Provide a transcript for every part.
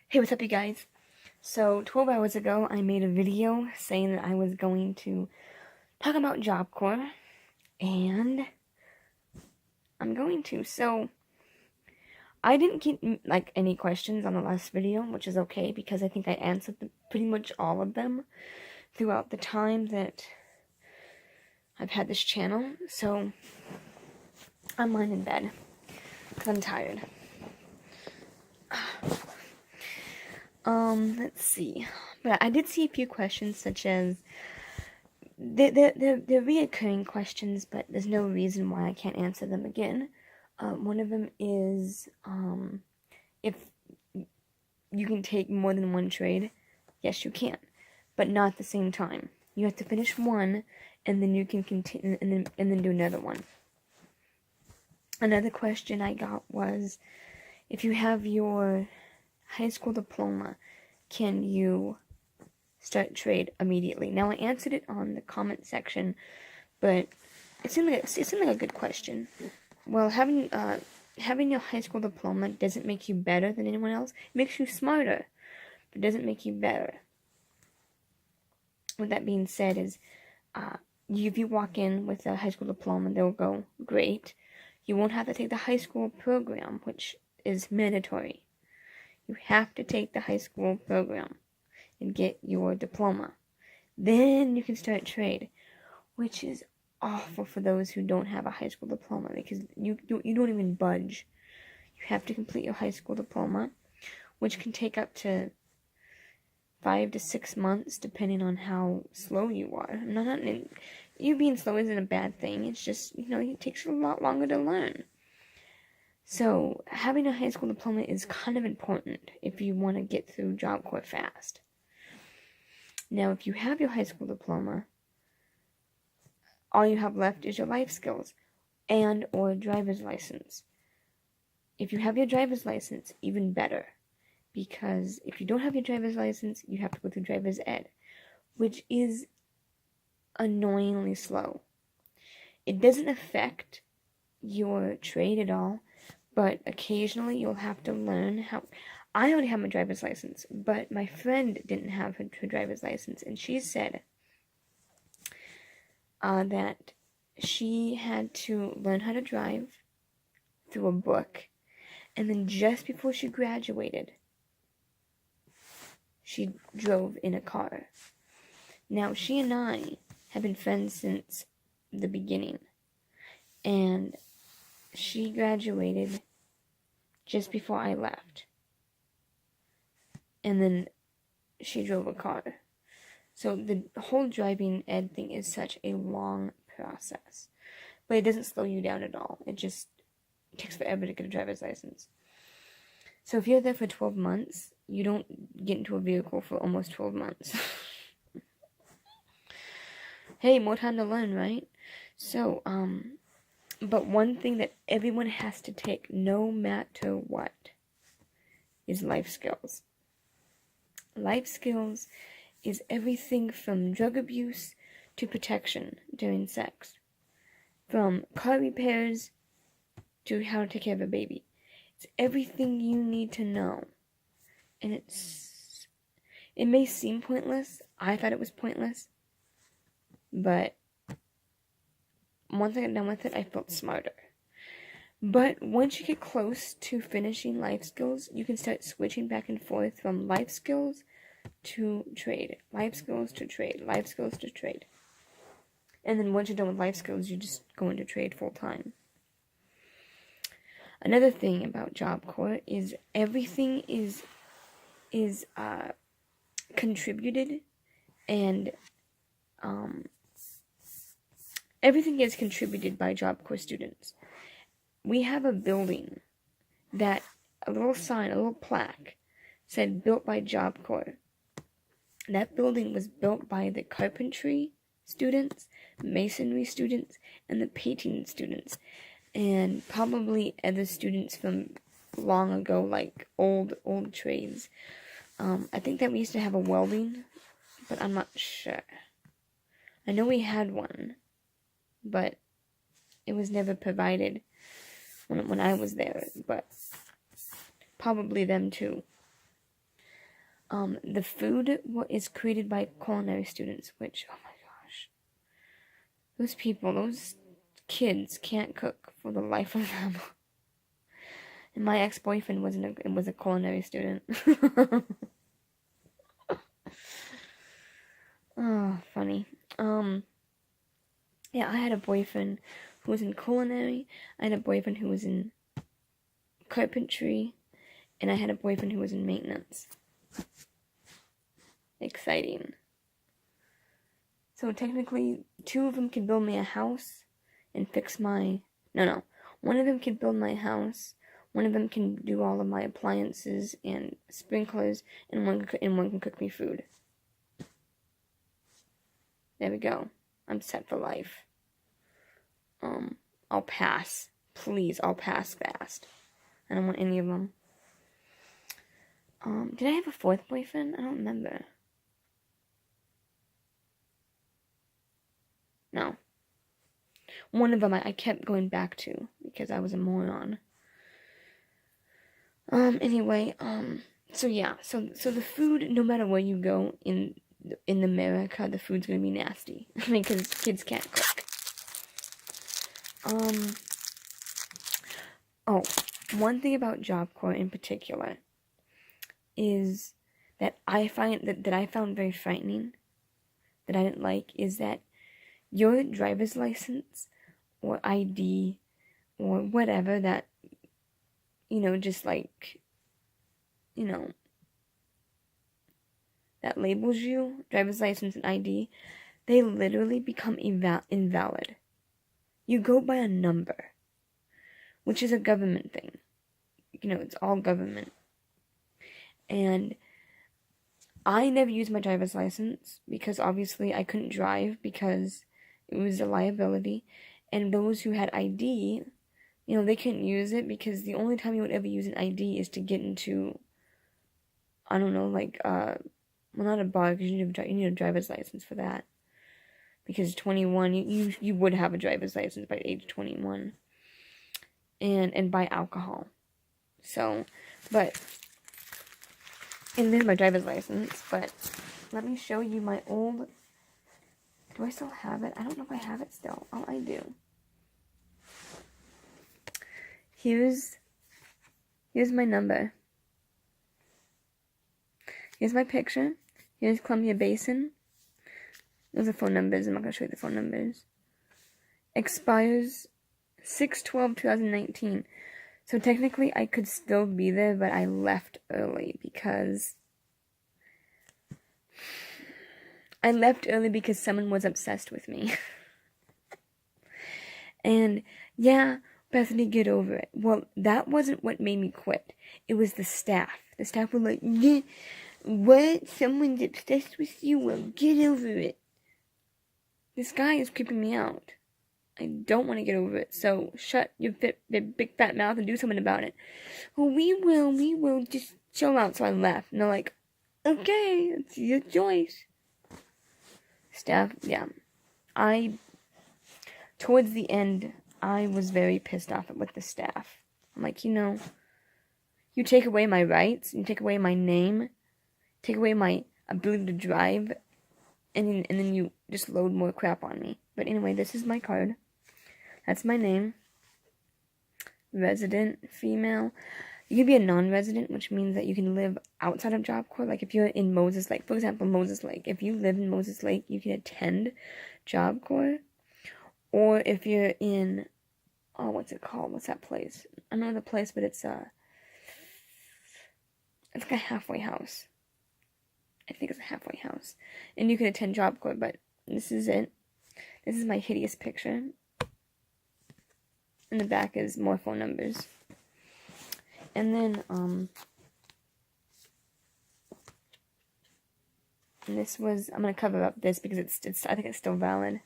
Hey, what's up, you guys? So, 12 hours ago, I made a video saying that I was going to talk about Job Corps, and I'm going to. So, I didn't get, any questions on the last video, which is okay, because I think I answered pretty much all of them throughout the time that I've had this channel. So, I'm lying in bed, because I'm tired. Let's see. But I did see a few questions, such as they're reoccurring questions, but there's no reason why I can't answer them again. One of them is if you can take more than one trade. Yes, you can, but not at the same time. You have to finish one, and then you can continue, and then do another one. Another question I got was, if you have your high school diploma, can you start trade immediately? Now, I answered it on the comment section, but it seemed like a good question. Well, having your high school diploma doesn't make you better than anyone else. It makes you smarter, but it doesn't make you better. With that being said, is if you walk in with a high school diploma, they'll go, great. You won't have to take the high school program, which is mandatory. You have to take the high school program and get your diploma. Then you can start trade, which is awful for those who don't have a high school diploma, because you don't even budge. You have to complete your high school diploma, which can take up to 5 to 6 months, depending on how slow you are. You being slow isn't a bad thing. It's just, it takes a lot longer to learn. So, having a high school diploma is kind of important if you want to get through Job Corps fast. Now, if you have your high school diploma, all you have left is your life skills and or driver's license. If you have your driver's license, even better. Because if you don't have your driver's license, you have to go through driver's ed, which is annoyingly slow. It doesn't affect your trade at all, but occasionally you'll have to learn how. I already have my driver's license, but my friend didn't have her driver's license, and she said that she had to learn how to drive through a book, and then just before she graduated, she drove in a car. Now, she and I have been friends since the beginning, and she graduated just before I left, and then she drove a car. So the whole driving ed thing is such a long process, but it doesn't slow you down at all. It just takes forever to get a driver's license. So if you're there for 12 months, you don't get into a vehicle for almost 12 months. Hey, more time to learn, right? So, but one thing that everyone has to take, no matter what, is life skills. Life skills is everything from drug abuse to protection during sex. From car repairs to how to take care of a baby. It's everything you need to know. And it may seem pointless. I thought it was pointless. But once I got done with it, I felt smarter. But once you get close to finishing life skills, you can start switching back and forth from life skills to trade. Life skills to trade. Life skills to trade. And then once you're done with life skills, you just go into trade full time. Another thing about Job Corps is everything is contributed, and everything is contributed by Job Corps students. We have a building that a little sign, a little plaque said built by Job Corps. That building was built by the carpentry students, masonry students, and the painting students, and probably other students from long ago, like old trades. I think that we used to have a welding, but I'm not sure. I know we had one, but it was never provided when I was there, but probably them too. The food is created by culinary students, which, oh my gosh, those people, those kids can't cook for the life of them. And my ex-boyfriend was a culinary student. Oh, funny. Yeah, I had a boyfriend who was in culinary. I had a boyfriend who was in carpentry, and I had a boyfriend who was in maintenance. Exciting. So technically, two of them can build me a house and fix my... No. One of them can build my house. One of them can do all of my appliances and sprinklers, and one can cook me food. There we go. I'm set for life. I'll pass. Please, I'll pass fast. I don't want any of them. Did I have a fourth boyfriend? I don't remember. No. One of them I kept going back to because I was a moron. Anyway, so yeah, so the food, no matter where you go in America, the food's gonna be nasty. Because kids can't cook. Oh, one thing about Job Corps in particular is that I found very frightening, that I didn't like, is that your driver's license or ID or whatever that, just like, that labels you, driver's license and ID, they literally become invalid. You go by a number, which is a government thing. It's all government. And I never used my driver's license because obviously I couldn't drive because it was a liability. And those who had ID, they couldn't use it because the only time you would ever use an ID is to get into, I don't know, like, well, not a bar, because you need a driver's license for that. Because 21, you would have a driver's license by age 21. And buy alcohol. So, but, and there's my driver's license, but let me show you my old, do I still have it? I don't know if I have it still. Oh, I do. Here's my number. Here's my picture. Here's Columbia Basin. Those are phone numbers. I'm not going to show you the phone numbers. Expires 6/12/2019. So technically I could still be there, but I left early because someone was obsessed with me. And yeah, Bethany, get over it. Well, that wasn't what made me quit. It was the staff. The staff were like, yeah, what? Someone's obsessed with you? Well, get over it. This guy is creeping me out. I don't want to get over it, so shut your big fat mouth and do something about it. Well, we will, just chill out. So I left, and they're like, okay, it's your choice. Staff, yeah. Towards the end, I was very pissed off with the staff. I'm like, you take away my rights, you take away my name, take away my ability to drive, and then you just load more crap on me. But anyway, this is my card. That's my name. Resident, female. You can be a non-resident, which means that you can live outside of Job Corps. Like if you're in Moses Lake, for example, Moses Lake. If you live in Moses Lake, you can attend Job Corps. Or if you're in, oh, what's it called? What's that place? I don't know the place, but it's like a halfway house. I think it's a halfway house. And you can attend Job Corps, but this is it. This is my hideous picture. In the back is more phone numbers. And then, and this was, I'm going to cover up this because it's I think it's still valid.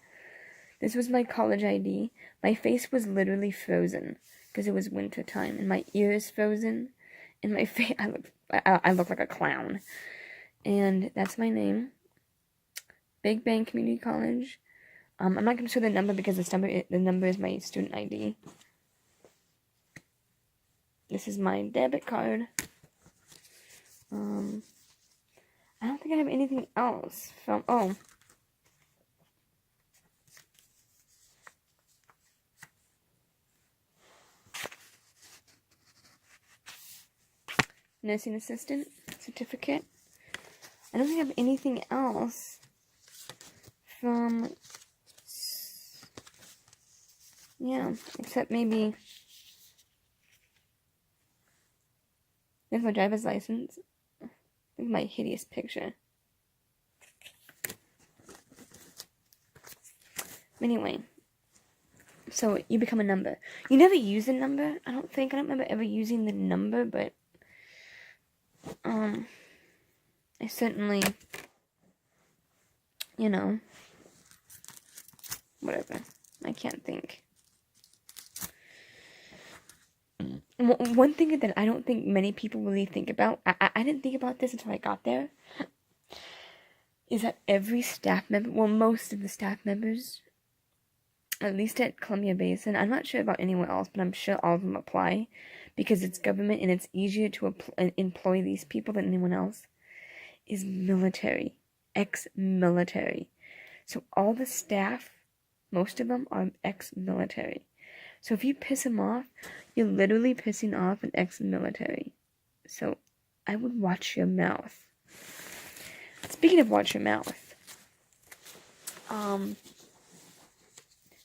This was my college ID. My face was literally frozen because it was winter time, and my ears frozen, and my face, I look like a clown. And that's my name. Big Bang Community College. I'm not going to show the number because the number is my student ID. This is my debit card. I don't think I have anything else from, oh. Nursing assistant certificate. I don't think I have anything else from, yeah, except maybe, there's my driver's license. Look at my hideous picture. Anyway, so you become a number. You never use a number, I don't think. I don't remember ever using the number, but, I certainly, you know, whatever. I can't think. One thing that I don't think many people really think about, I didn't think about this until I got there, is that every staff member, well, most of the staff members, at least at Columbia Basin, I'm not sure about anywhere else, but I'm sure all of them apply, because it's government and it's easier to employ these people than anyone else, is military, ex-military. So all the staff, most of them are ex-military. So if you piss them off, you're literally pissing off an ex-military. So I would watch your mouth. Speaking of watch your mouth,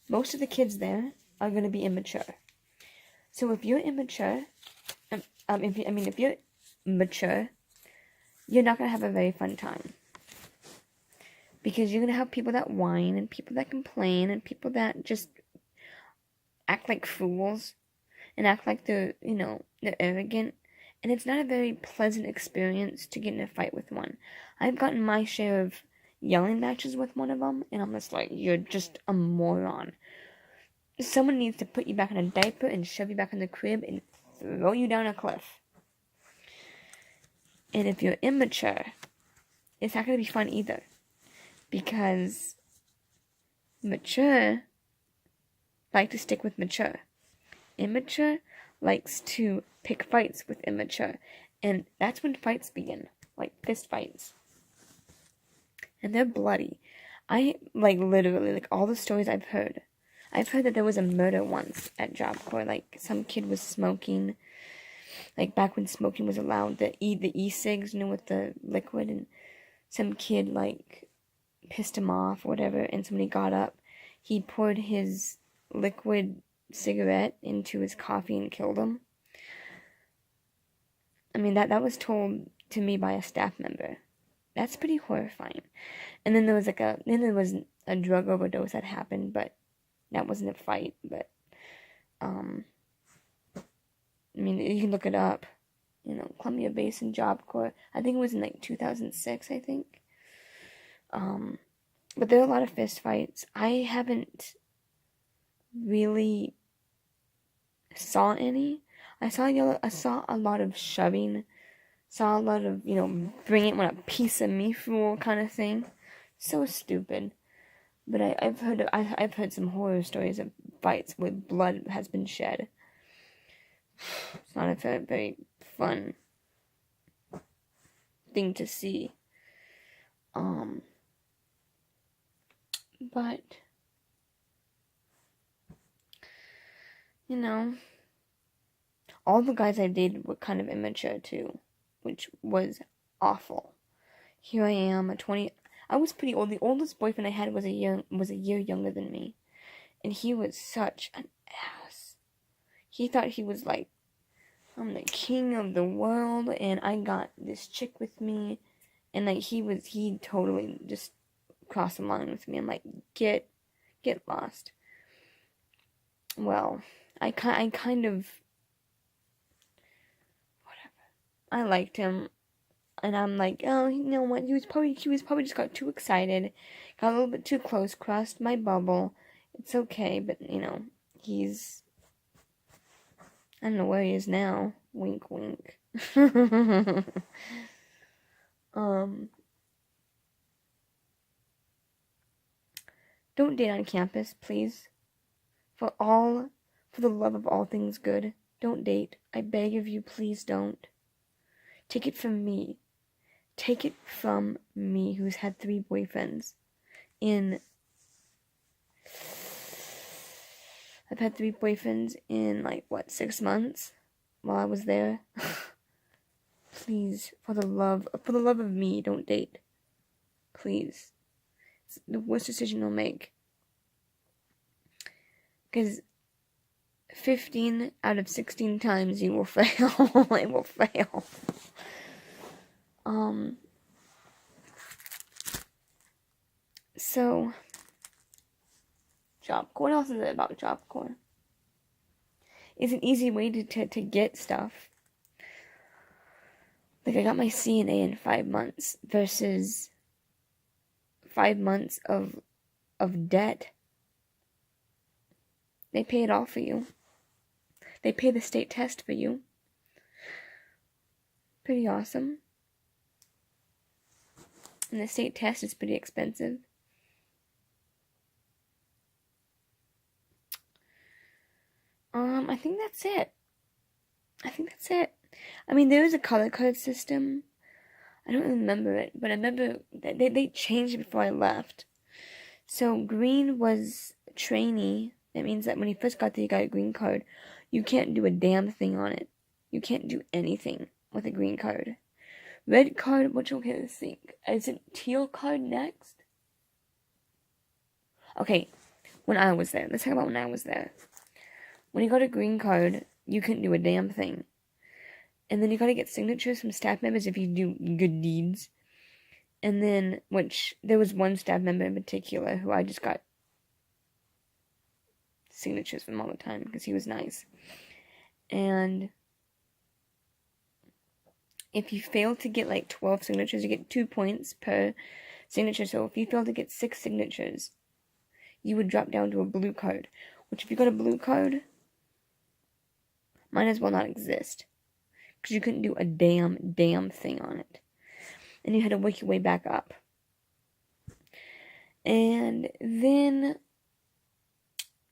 most of the kids there are going to be immature. So if you're immature, if you're mature, you're not going to have a very fun time. Because you're going to have people that whine, and people that complain, and people that just act like fools, and act like they're arrogant. And it's not a very pleasant experience to get in a fight with one. I've gotten my share of yelling matches with one of them, and I'm just like, you're just a moron. Someone needs to put you back in a diaper and shove you back in the crib and throw you down a cliff. And if you're immature, it's not going to be fun either. Because mature like to stick with mature. Immature likes to pick fights with immature. And that's when fights begin. Like fist fights. And they're bloody. Literally, all the stories I've heard. I've heard that there was a murder once at Job Corps. Like, some kid was smoking. Like, back when smoking was allowed. The e-cigs, with the liquid. And some kid, pissed him off or whatever. And somebody got up. He poured his liquid cigarette into his coffee and killed him. I mean, that was told to me by a staff member. That's pretty horrifying. And then there was a drug overdose that happened, but that wasn't a fight. But you can look it up. Columbia Basin Job Corps. I think it was in 2006. I think. But there are a lot of fist fights. I haven't really saw any. I saw a lot of shoving. Saw a lot of, bring it on a piece of me fool kind of thing. So stupid. But I've heard some horror stories of fights where blood has been shed. It's not a very fun thing to see. But all the guys I dated were kind of immature too, which was awful. Here I am, I was pretty old. The oldest boyfriend I had was a year younger than me. And he was such an ass. He thought he was I'm the king of the world, and I got this chick with me. And he totally just crossed the line with me. I'm like, get lost. Well, I kind of, whatever. I liked him. And I'm like, oh, you know what? He was probably just got too excited, got a little bit too close, crossed my bubble. It's okay, but he's, I don't know where he is now. Wink, wink. Don't date on campus, please. For the love of all things good, don't date. I beg of you, please don't. Take it from me. Take it from me, who's had 3 boyfriends. I've had 3 boyfriends in, 6 months while I was there. Please, for the love of me, don't date. Please. It's the worst decision you'll make. Because 15 out of 16 times you will fail. It will fail. So, Job Corps. What else is it about Job Corps? It's an easy way to get stuff. Like, I got my CNA in 5 months versus 5 months of debt. They pay it all for you. They pay the state test for you. Pretty awesome. And the state test is pretty expensive. I think that's it. I mean, there was a color code system. I don't remember it, but I remember that they changed it before I left. So green was trainee. That means that when you first got there, you got a green card. You can't do a damn thing on it. You can't do anything with a green card. Red card, what you okay to think? Is it teal card next? Okay, when I was there. Let's talk about when I was there. When you got a green card, you couldn't do a damn thing. And then you gotta get signatures from staff members if you do good deeds. And then, which, there was one staff member in particular who I just got signatures from all the time because he was nice. And if you fail to get 12 signatures, you get 2 points per signature. So if you fail to get 6 signatures, you would drop down to a blue card. Which, if you got a blue card, might as well not exist. Because you couldn't do a damn thing on it. And you had to work your way back up. And then,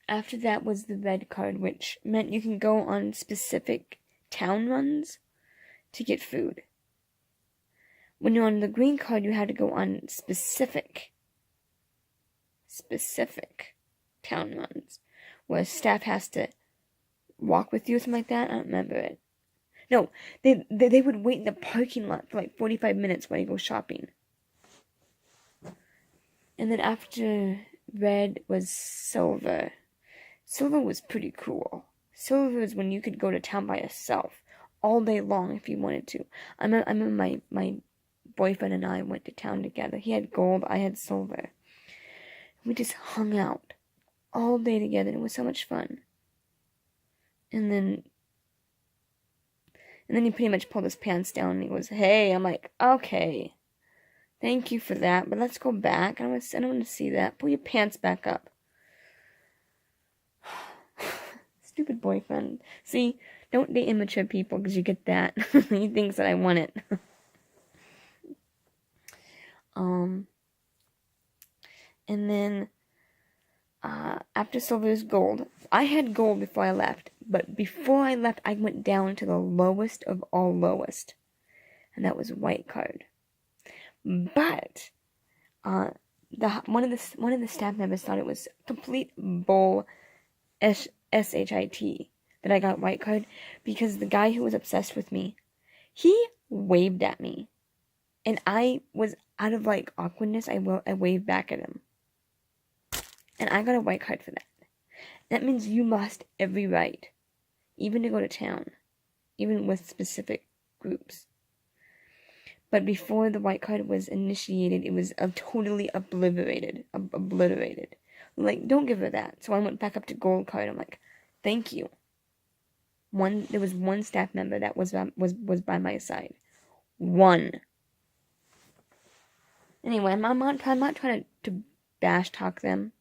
after that was the red card, which meant you can go on specific town runs to get food. When you're on the green card, you had to go on specific town runs, where staff has to walk with you or something like that. I don't remember it. No, they would wait in the parking lot for 45 minutes while you go shopping. And then after red was silver. Silver was pretty cool. Silver is when you could go to town by yourself all day long if you wanted to. I remember my boyfriend and I went to town together. He had gold, I had silver. We just hung out all day together. It was so much fun. And then he pretty much pulled his pants down and he goes, "Hey," I'm like, "Okay, thank you for that, but let's go back. I don't want to see that. Pull your pants back up." Stupid boyfriend. See, don't date immature people because you get that. He thinks that I want it. And then after silver is gold. I had gold before I left, but before I left, I went down to the lowest of all lowest, and that was white card. But one of the staff members thought it was complete bull shit that I got white card because the guy who was obsessed with me, he waved at me, and I was out of awkwardness. I waved back at him. And I got a white card for that. That means you lost every right, even to go to town, even with specific groups. But before the white card was initiated, it was totally obliterated. Don't give her that. So I went back up to gold card. I'm like, thank you. There was one staff member that was by my side. One. Anyway, I'm not trying to bash them.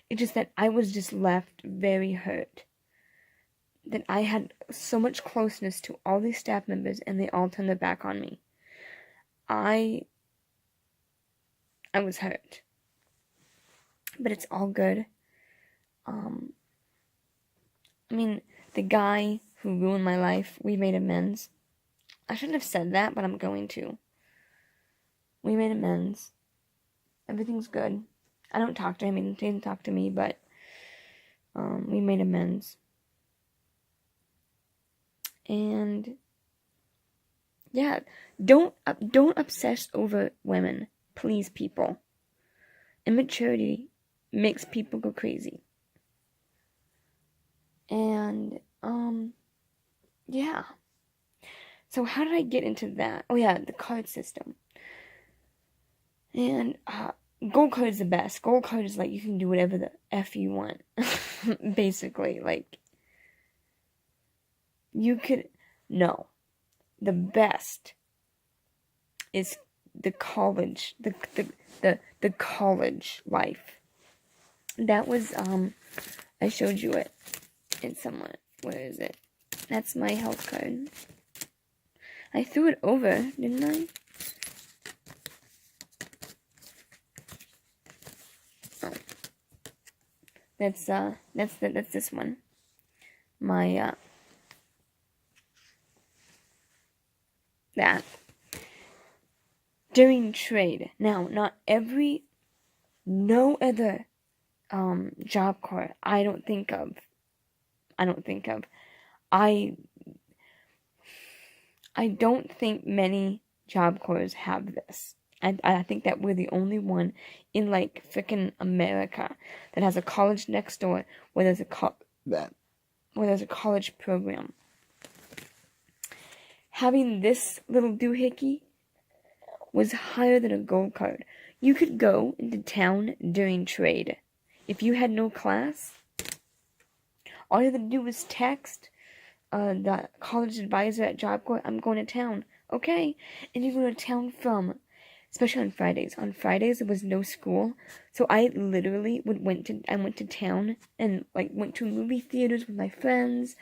It's just that I was just left very hurt. That I had so much closeness to all these staff members and they all turned their back on me. I was hurt. But it's all good. The guy who ruined my life, we made amends. I shouldn't have said that, but I'm going to. We made amends. Everything's good. I don't talk to him. He didn't talk to me, but we made amends. And yeah, don't obsess over women, please, people. Immaturity makes people go crazy. And yeah. So how did I get into that? Oh yeah, the card system. And gold card is the best. Gold card is like you can do whatever the F you want. Basically, like you could no. The best is the college the college life. That was I showed you it in someone. Where is it? That's my health card. I threw it over, didn't I? Oh. That's this one. My that. During trade. Now, no other job corps I don't think of. I don't think many job corps have this. I think that we're the only one in like frickin' America that has a college next door where there's a college program. Having this little doohickey was higher than a gold card. You could go into town during trade. If you had no class, all you had to do was text the college advisor at Job Corps, I'm going to town. Okay. And you go to town from, especially on Fridays. On Fridays, there was no school. So I literally went to town and like went to movie theaters with my friends,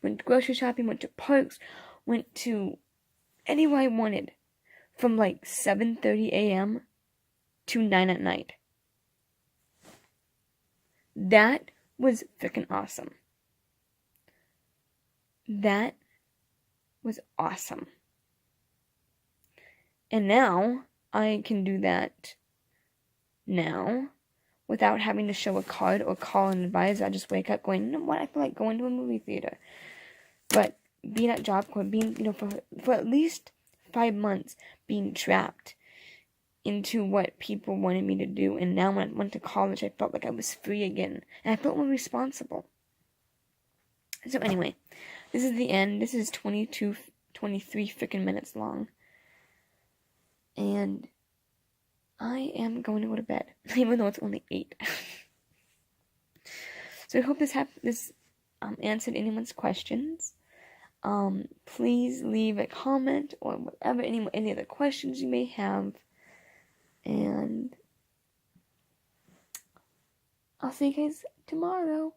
went grocery shopping, went to parks, went to anywhere I wanted from like 7:30 a.m. to 9 at night. That was freaking awesome. That was awesome. And now I can do that now without having to show a card or call an advisor. I just wake up going, you know what, I feel like going to a movie theater. But being at Job Corps, being, for at least 5 months being trapped into what people wanted me to do, and now when I went to college, I felt like I was free again, and I felt more responsible. So anyway, this is the end. This is 23 freaking minutes long. And I am going to go to bed, even though it's only 8. So I hope this answered anyone's questions. Please leave a comment or whatever, any other questions you may have. And I'll see you guys tomorrow.